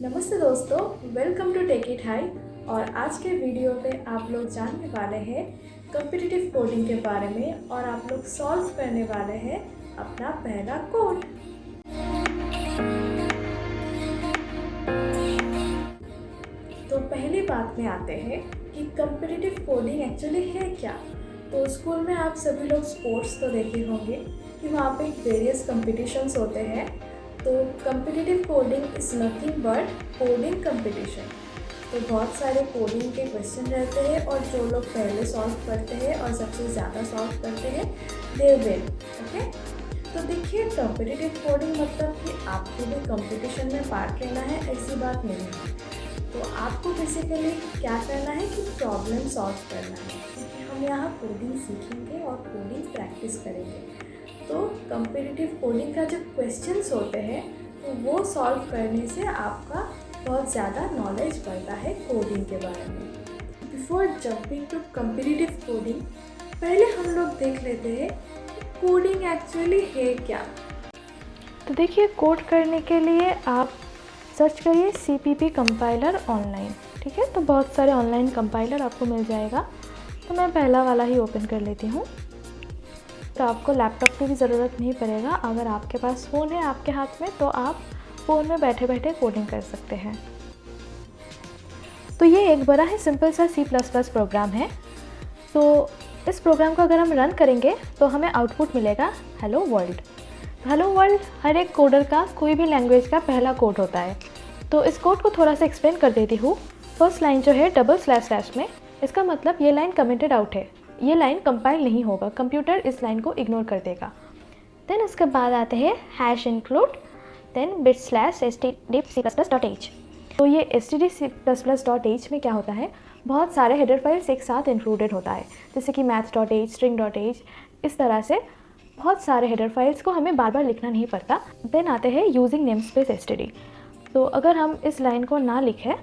नमस्ते दोस्तों, welcome to tech it high. और आज के वीडियो पे आप लोग जानने वाले हैं कॉम्पिटिटिव कोडिंग के बारे में और आप लोग सॉल्व करने वाले हैं अपना पहला कोड। तो पहली बात में आते हैं कि कॉम्पिटिटिव कोडिंग एक्चुअली है क्या। तो स्कूल में आप सभी लोग स्पोर्ट्स तो देखे होंगे कि वहाँ पे वेरियस कॉम्पिटिशन्स होते हैं। तो competitive coding is nothing but coding competition. तो बहुत सारे कोडिंग के क्वेश्चन रहते हैं और जो लोग पहले सॉल्व करते हैं और सबसे ज़्यादा सॉल्व करते हैं दे विन। ओके, तो देखिए कॉम्पिटिटिव कोडिंग मतलब कि आपको भी कंपटीशन में पार्ट लेना है, ऐसी बात नहीं है। तो आपको बेसिकली क्या करना है कि प्रॉब्लम सॉल्व करना है, क्योंकि हम यहाँ कोडिंग सीखेंगे और कोडिंग प्रैक्टिस करेंगे। तो कॉम्पिटिटिव कोडिंग का जो क्वेश्चंस होते हैं तो वो सॉल्व करने से आपका बहुत ज़्यादा नॉलेज बढ़ता है कोडिंग के बारे में। Before jumping to competitive coding, पहले हम लोग देख लेते हैं कोडिंग एक्चुअली है क्या। तो देखिए, कोड करने के लिए आप सर्च करिए CPP कंपाइलर ऑनलाइन। ठीक है, तो बहुत सारे ऑनलाइन कंपाइलर आपको मिल जाएगा। तो मैं पहला वाला ही ओपन कर लेती हूँ। तो आपको लैपटॉप की भी ज़रूरत नहीं पड़ेगा। अगर आपके पास फ़ोन है आपके हाथ में तो आप फ़ोन में बैठे बैठे कोडिंग कर सकते हैं। तो ये एक बड़ा ही सिंपल सा C++ प्रोग्राम है। तो इस प्रोग्राम को अगर हम रन करेंगे तो हमें आउटपुट मिलेगा हेलो वर्ल्ड। हेलो वर्ल्ड हर एक कोडर का, कोई भी लैंग्वेज का पहला कोड होता है। तो इस कोड को थोड़ा सा एक्सप्लेन कर देती हूँ। फर्स्ट लाइन जो है डबल स्लैश में, इसका मतलब ये लाइन कमेंटेड आउट है, ये लाइन कंपाइल नहीं होगा, कंप्यूटर इस लाइन को इग्नोर कर देगा। देन उसके बाद आते हैं हैश इंक्लूड, देन bit/stdc++.h। तो ये stdc++.h में क्या होता है, बहुत सारे हेडर फाइल्स एक साथ इंक्लूडेड होता है, जैसे कि math.h, string.h, इस तरह से बहुत सारे हेडर फाइल्स को हमें बार बार लिखना नहीं पड़ता। देन आते हैं यूजिंग नेमस्पेस std। तो अगर हम इस लाइन को ना लिखें,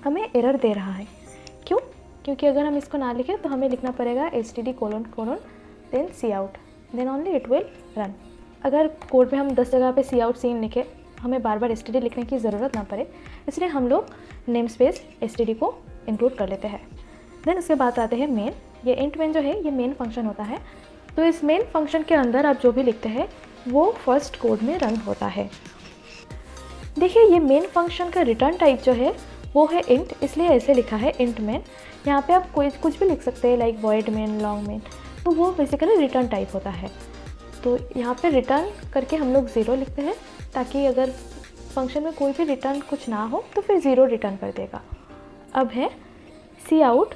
हमें एरर दे रहा है। क्यों? क्योंकि अगर हम इसको ना लिखें तो हमें लिखना पड़ेगा std : then cout, then only it will run. अगर कोड में हम 10 जगह पे cout सीन लिखें, हमें बार बार std लिखने की ज़रूरत ना पड़े, इसलिए हम लोग नेम स्पेस std को इंक्लूड कर लेते हैं। देन उसके बाद आते हैं मेन। ये इंट मेन जो है ये मेन फंक्शन होता है। तो इस मेन फंक्शन के अंदर आप जो भी लिखते हैं वो फर्स्ट कोड में रन होता है। देखिए, ये मेन फंक्शन का रिटर्न टाइप जो है वो है इंट, इसलिए ऐसे लिखा है इंट मेन। यहाँ पे आप कुछ भी लिख सकते हैं, like void main, long main, तो वो बेसिकली रिटर्न टाइप होता है। तो यहाँ पे रिटर्न करके हम लोग 0 लिखते हैं, ताकि अगर फंक्शन में कोई भी रिटर्न कुछ ना हो तो फिर 0 रिटर्न कर देगा। अब है cout,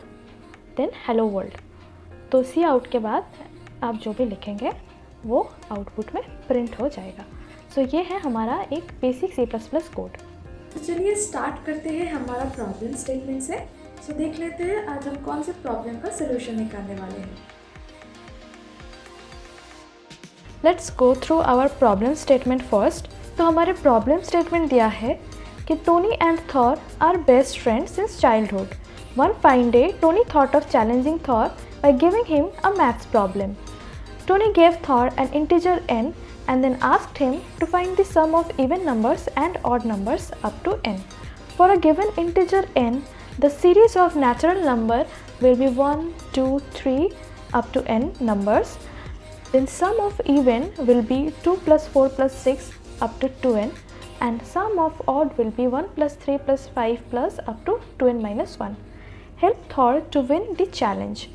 देन हेलो वर्ल्ड। तो cout के बाद आप जो भी लिखेंगे वो आउटपुट में प्रिंट हो जाएगा। सो ये है हमारा एक बेसिक C++ कोड। तो चलिए स्टार्ट करते हैं हमारा प्रॉब्लम स्टेटमेंट से। सो देख लेते हैं आज हम कौन से प्रॉब्लम का सोल्यूशन निकालने वाले हैं। Let's go through our problem statement first. तो हमारे प्रॉब्लम स्टेटमेंट दिया है कि Tony and Thor are best friends since childhood. One fine day Tony thought of challenging Thor by giving him a maths problem. Tony gave Thor an integer n and then asked him to find the sum of even numbers and odd numbers up to n. For a given integer n, the series of natural number will be 1, 2, 3 up to n numbers. Then sum of even will be 2 plus 4 plus 6 up to 2n, and sum of odd will be 1 plus 3 plus 5 plus up to 2n minus 1. Help Thor to win the challenge.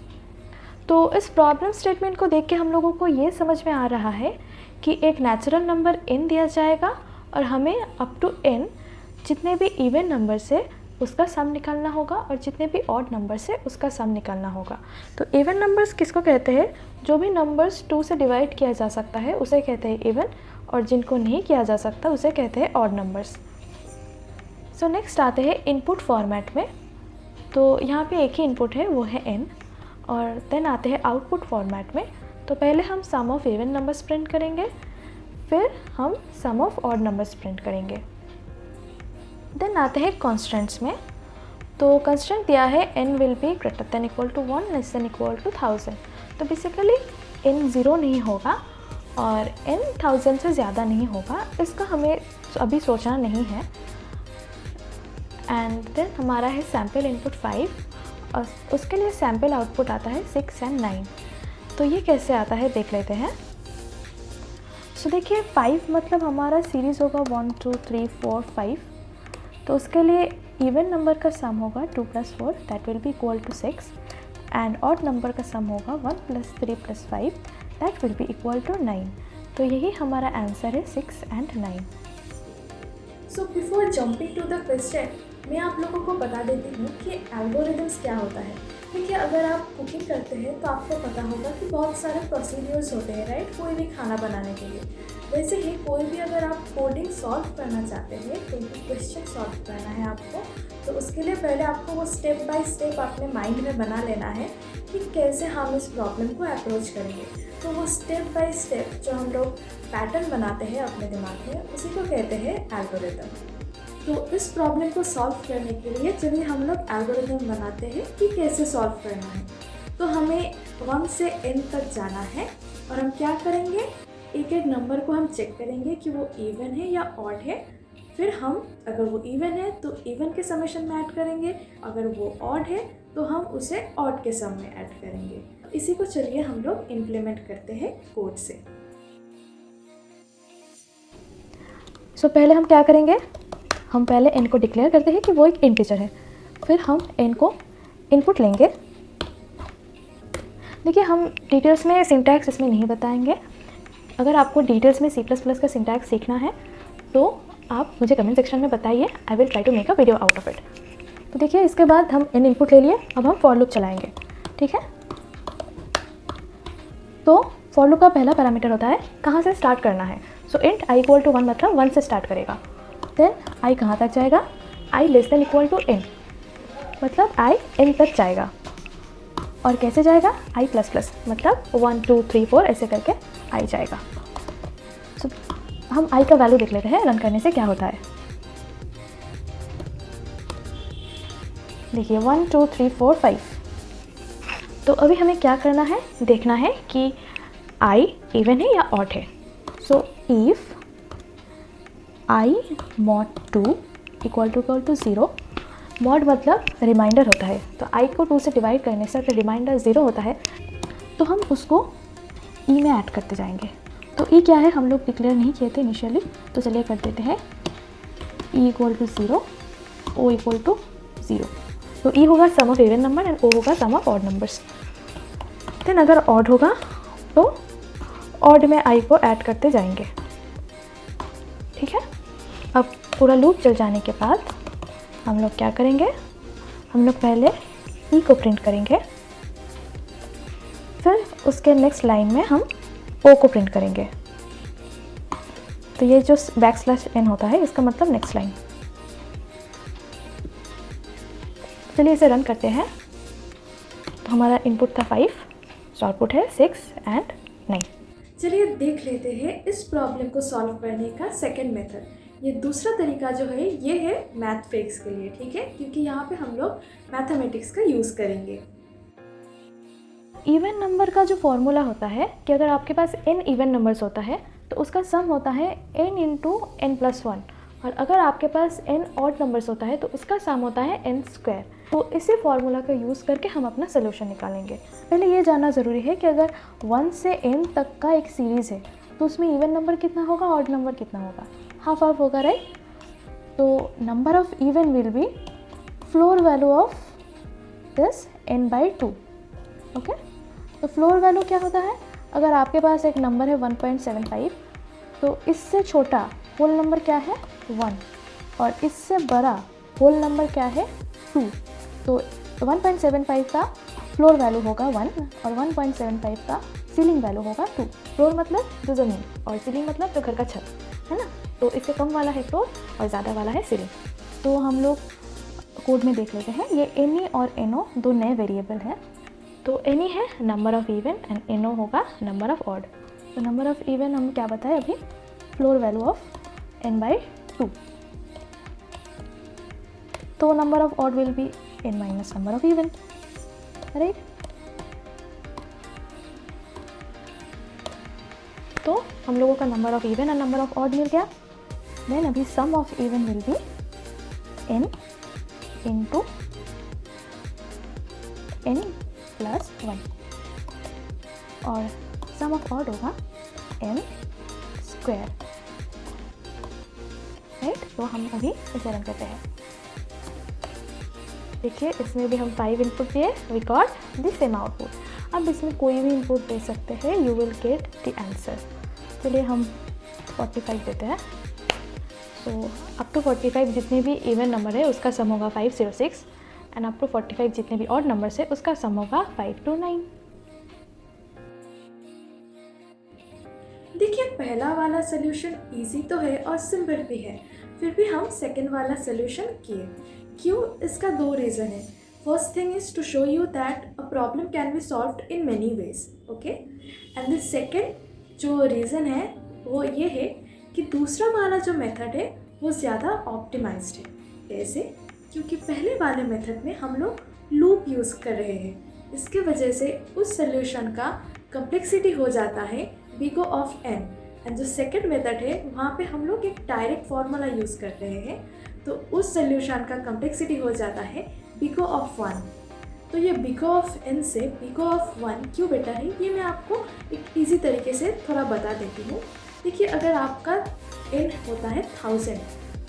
तो इस problem statement को देख के हम लोगों को ये समझ में आ रहा है कि एक नेचुरल नंबर n दिया जाएगा और हमें अप टू n जितने भी इवन नंबर से उसका सम निकालना होगा और जितने भी ऑड नंबर से उसका सम निकालना होगा। तो इवन नंबर्स किसको कहते हैं? जो भी नंबर्स 2 से डिवाइड किया जा सकता है उसे कहते हैं इवन, और जिनको नहीं किया जा सकता उसे कहते हैं ऑड नंबर्स। सो नेक्स्ट आते हैं इनपुट फॉर्मेट में। तो यहाँ पे एक ही इनपुट है, वो है n। और देन आते हैं आउटपुट फॉर्मेट में। तो पहले हम sum of even numbers print करेंगे, फिर हम sum of odd numbers print करेंगे। देन आते हैं कॉन्स्टेंट्स में। तो कंस्टेंट दिया है n will be greater than equal to 1 less than equal to 1000। तो बेसिकली n 0 नहीं होगा और n 1000 से ज़्यादा नहीं होगा, इसका हमें अभी सोचना नहीं है। एंड देन हमारा है सैम्पल इनपुट 5 और उसके लिए सैम्पल आउटपुट आता है 6 और 9। तो ये कैसे आता है देख लेते हैं। सो देखिए 5 मतलब हमारा सीरीज़ होगा 1 2 3 4 5, तो उसके लिए इवन नंबर का सम होगा 2 + 4 that will be equal to 6 and odd number का सम होगा 1 + 3 + 5 that will be equal to 9। तो यही हमारा आंसर है 6 और 9। So before jumping to the question, मैं आप लोगों को बता देती हूँ कि एल्गोरिदम्स क्या होता है। देखिए, अगर आप कुकिंग करते हैं तो आपको पता होगा कि बहुत सारे प्रोसीड्यूर्स होते हैं, राइट, कोई भी खाना बनाने के लिए। वैसे ही कोई भी अगर आप कोडिंग सॉल्व करना चाहते हैं, कोई भी क्वेश्चन सॉल्व करना है आपको, तो उसके लिए पहले आपको वो स्टेप बाय स्टेप अपने माइंड में बना लेना है कि कैसे हम इस प्रॉब्लम को अप्रोच करेंगे। तो वो स्टेप बाय स्टेप जो हम लोग पैटर्न बनाते हैं अपने दिमाग में, उसी को कहते हैं एल्गोरिदम। तो इस प्रॉब्लम को सॉल्व करने के लिए चलिए हम लोग एल्गोरिदम बनाते हैं कि कैसे सॉल्व करना है। तो हमें 1 से n तक जाना है और हम क्या करेंगे, एक एक नंबर को हम चेक करेंगे कि वो इवन है या ऑड है। फिर हम अगर वो इवन है तो इवन के समेशन में ऐड करेंगे, अगर वो ऑड है तो हम उसे ऑड के सम में ऐड करेंगे। इसी को चलिए हम लोग इम्प्लीमेंट करते हैं कोड से। सो पहले हम क्या करेंगे, हम पहले n को डिक्लेयर करते हैं कि वो एक इंटीजर है। फिर हम n को इनपुट लेंगे। देखिए हम डिटेल्स में सिंटैक्स इसमें नहीं बताएंगे। अगर आपको डिटेल्स में C++ का सिंटैक्स सीखना है तो आप मुझे कमेंट सेक्शन में बताइए, I will try to make a video out of it. तो देखिए इसके बाद हम n इनपुट ले लिए, अब हम फॉर लूप चलाएंगे, ठीक है। तो फॉर लूप का पहला पैरामीटर होता है कहाँ से स्टार्ट करना है। सो इंट i = 1 मतलब 1 से स्टार्ट करेगा। देन i कहाँ तक जाएगा, i <= n मतलब i n तक जाएगा। और कैसे जाएगा, i++ मतलब 1 2 3 4 ऐसे करके i जाएगा। सो हम i का वैल्यू देख लेते हैं रन करने से क्या होता है। देखिए 1 2 3 4 5। तो अभी हमें क्या करना है, देखना है कि i इवन है या ऑड है। So if i mod 2 = 0, mod मतलब रिमाइंडर होता है, तो i को 2 से डिवाइड करने से अगर रिमाइंडर 0 होता है तो हम उसको e में ऐड करते जाएंगे। तो e क्या है हम लोग डिक्लेयर नहीं किए थे इनिशियली, तो चलिए कर देते हैं e = 0, o = 0। तो e होगा sum of even number and o होगा sum of odd numbers. Then अगर ऑड होगा तो ऑड में i को ऐड करते जाएंगे, ठीक है। अब पूरा लूप चल जाने के बाद हम लोग क्या करेंगे, हम लोग पहले e को प्रिंट करेंगे, फिर उसके नेक्स्ट लाइन में हम o को प्रिंट करेंगे। तो ये जो \n होता है इसका मतलब नेक्स्ट लाइन। चलिए इसे रन करते हैं। तो हमारा इनपुट था 5, तो आउटपुट है 6 और 9। चलिए देख लेते हैं इस प्रॉब्लम को सॉल्व करने का सेकंड मेथड। ये दूसरा तरीका जो है ये है मैथ फिक्स के लिए, ठीक है, क्योंकि यहाँ पे हम लोग मैथमेटिक्स का यूज़ करेंगे। इवन नंबर का जो फॉर्मूला होता है कि अगर आपके पास n इवन नंबर्स होता है तो उसका सम होता है n × n+1, और अगर आपके पास n ऑड नंबर्स होता है तो उसका सम होता है n²। तो इसी फॉर्मूला का यूज़ करके हम अपना सोल्यूशन निकालेंगे। पहले ये जानना ज़रूरी है कि अगर 1 से n तक का एक सीरीज़ है तो उसमें इवन नंबर कितना होगा, ऑड नंबर कितना होगा, हाफ हाफ होगा, राइट। तो number of even will B floor value of this n/2, okay. तो फ्लोर वैल्यू क्या होता है, अगर आपके पास एक नंबर है 1.75 तो इससे छोटा होल नंबर क्या है 1, और इससे बड़ा होल नंबर क्या है 2। तो 1.75 का फ्लोर वैल्यू होगा 1 और 1.75 का सीलिंग वैल्यू होगा 2। फ्लोर मतलब जो ज़मीन और सीलिंग मतलब जो घर का छत है ना। तो इससे कम वाला है फ्लोर और ज़्यादा वाला है सीलिंग। तो हम लोग कोड में देख लेते हैं, ये NE और NO दो नए वेरिएबल हैं। तो NE है number of even and NO होगा नंबर ऑफ़ ऑड। तो नंबर ऑफ़ इवन हम क्या बताए अभी, फ्लोर वैल्यू ऑफ n/2। तो number of odd will be n minus number of even, right. तो तो हम लोगों का नंबर ऑफ इवन और नंबर ऑफ ऑड मिल गया। देन अभी sum of even will be n into n plus 1 और सम ऑफ ऑड होगा n स्क्वायर, राइट। तो हम अभी इसे रन करते हैं। देखिए इसमें भी हम 5 इनपुट दिए, we got the same output. अब इसमें कोई भी इनपुट दे सकते हैं, you will get the answer. चलिए हम 45 देते हैं। सो अप टू 45 जितने भी इवन नंबर है उसका सम होगा 506 एंड अप टू 45 जितने भी ऑड नंबर है उसका सम होगा 529। देखिए पहला वाला सोल्यूशन इजी तो है और सिंपल भी है, फिर भी हम सेकंड वाला सोल्यूशन किए। क्यों? इसका दो रीज़न है। First thing is to show you that a problem can be solved in many ways, okay. And the second जो रीज़न है वो ये है कि दूसरा वाला जो मेथड है वो ज़्यादा ऑप्टिमाइज्ड है। ऐसे क्योंकि पहले वाले मेथड में हम लोग लूप यूज़ कर रहे हैं, इसके वजह से उस सोल्यूशन का कम्प्लेक्सिटी हो जाता है बिगो ऑफ n। एंड जो सेकंड मेथड है वहाँ पे हम लोग एक डायरेक्ट फार्मूला यूज़ कर रहे हैं, तो उस सोल्यूशन का कम्प्लेक्सिटी हो जाता है बिगो ऑफ 1। तो ये बिगो ऑफ n से बिगो ऑफ 1 क्यों बेटर है ये मैं आपको एक ईजी तरीके से थोड़ा बता देती हूँ। देखिए अगर आपका n होता है 1000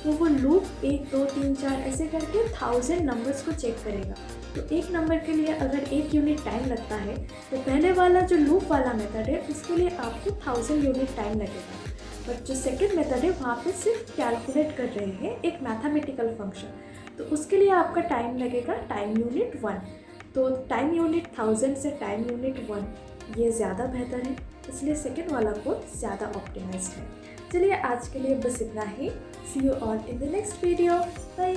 तो वो लूप 1 2 3 4 ऐसे करके 1000 नंबर्स को चेक करेगा। तो एक नंबर के लिए अगर 1 यूनिट टाइम लगता है तो पहले वाला जो लूप वाला मेथड है उसके लिए आपको 1000 यूनिट टाइम लगेगा। बट जो सेकंड मेथड है वहाँ पे सिर्फ कैलकुलेट कर रहे हैं एक मैथमेटिकल फंक्शन, तो उसके लिए आपका टाइम लगेगा टाइम यूनिट 1। तो टाइम यूनिट 1000 से टाइम यूनिट 1 ये ज़्यादा बेहतर है, इसलिए सेकंड वाला कोड ज़्यादा ऑप्टिमाइज्ड है। चलिए आज के लिए बस इतना ही। See you all in the next video, bye.